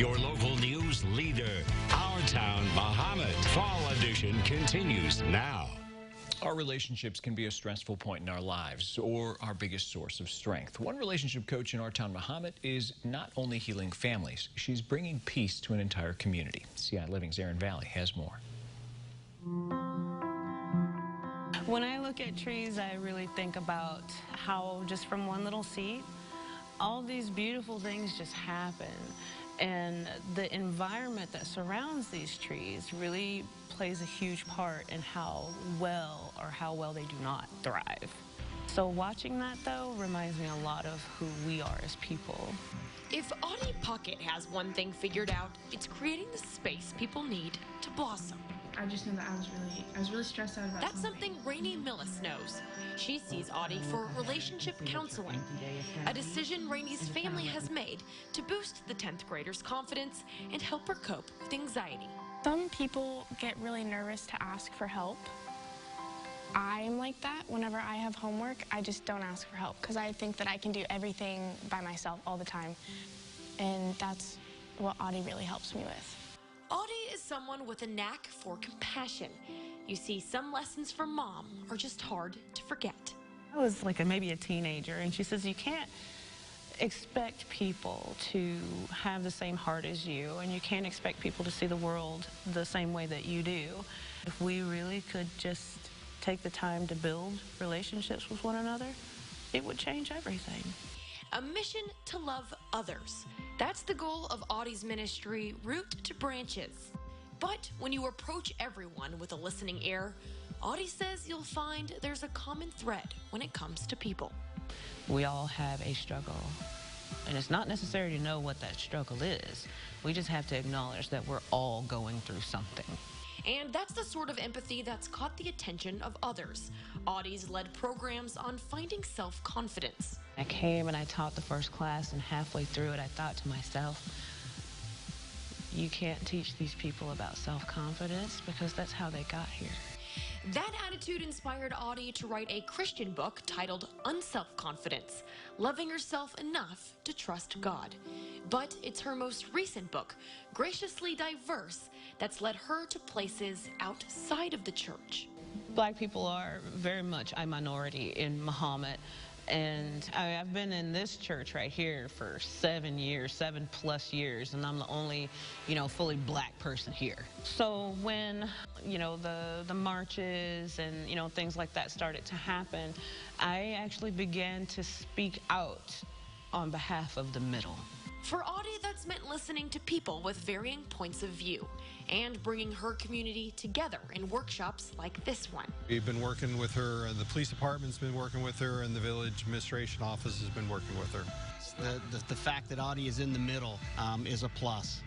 Your local news leader, Our Town Mahomet. Fall edition continues now. Our relationships can be a stressful point in our lives or our biggest source of strength. One relationship coach in Our Town Mahomet is not only healing families, she's bringing peace to an entire community. CI Living's Aaron Valley has more. When I look at trees, I really think about how just from one little seed, all these beautiful things just happen. And the environment that surrounds these trees really plays a huge part in how well they do not thrive. So watching that, though, reminds me a lot of who we are as people. If Audie Puckett has one thing figured out, it's creating the space people need to blossom. I just know that I was really stressed out about That's something Rainey Millis knows. She sees Audie for relationship counseling, a decision Rainey's family has made to boost the 10th grader's confidence and help her cope with anxiety. Some people get really nervous to ask for help. I'm like that. Whenever I have homework, I just don't ask for help because I think that I can do everything by myself all the time. And that's what Audie really helps me with. Audie is someone with a knack for compassion. You see, some lessons from Mom are just hard to forget. I was like maybe a teenager, and she says you can't expect people to have the same heart as you, and you can't expect people to see the world the same way that you do. If we really could just take the time to build relationships with one another, it would change everything. A mission to love others. That's the goal of Audie's ministry, Root to Branches. But when you approach everyone with a listening ear, Audie says you'll find there's a common thread when it comes to people. We all have a struggle, and it's not necessary to know what that struggle is. We just have to acknowledge that we're all going through something. And that's the sort of empathy that's caught the attention of others. Audie's led programs on finding self-confidence. I came and I taught the first class, and halfway through it I thought to myself, you can't teach these people about self-confidence because that's how they got here. That attitude inspired Audie to write a Christian book titled Unself-Confidence, Loving Yourself Enough to Trust God. But it's her most recent book, Graciously Diverse, that's led her to places outside of the church. Black people are very much a minority in Mahomet. And I've been in this church right here for 7 years, 7+ years, and I'm the only, fully black person here. So when, the marches and, things like that started to happen, I actually began to speak out on behalf of the middle. For Audie, that's meant listening to people with varying points of view and bringing her community together in workshops like this one. We've been working with her, the police department's been working with her, and the village administration office has been working with her. The fact that Audie is in the middle is a plus,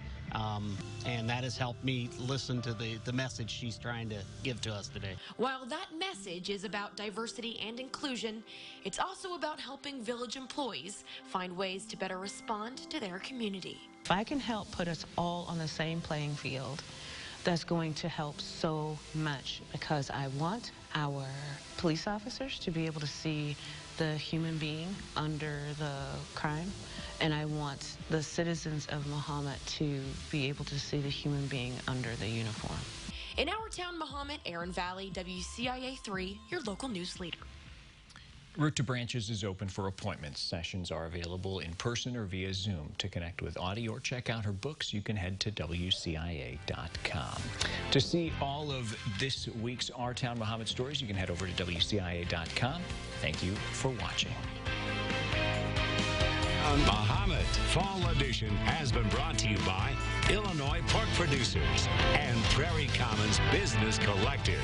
and that has helped me listen to the message she's trying to give to us today. While that message is about diversity and inclusion, it's also about helping village employees find ways to better respond to their community. If I can help put us all on the same playing field, that's going to help so much, because I want our police officers to be able to see the human being under the crime, and I want the citizens of Mahomet to be able to see the human being under the uniform. In Our Town Mahomet, Aaron Valley, WCIA 3, your local news leader. Root to Branches is open for appointments. Sessions are available in person or via Zoom. To connect with Audie or check out her books, you can head to WCIA.com. To see all of this week's Our Town Mahomet stories, you can head over to WCIA.com. Thank you for watching. Mahomet Fall Edition has been brought to you by Illinois Pork Producers and Prairie Commons Business Collective.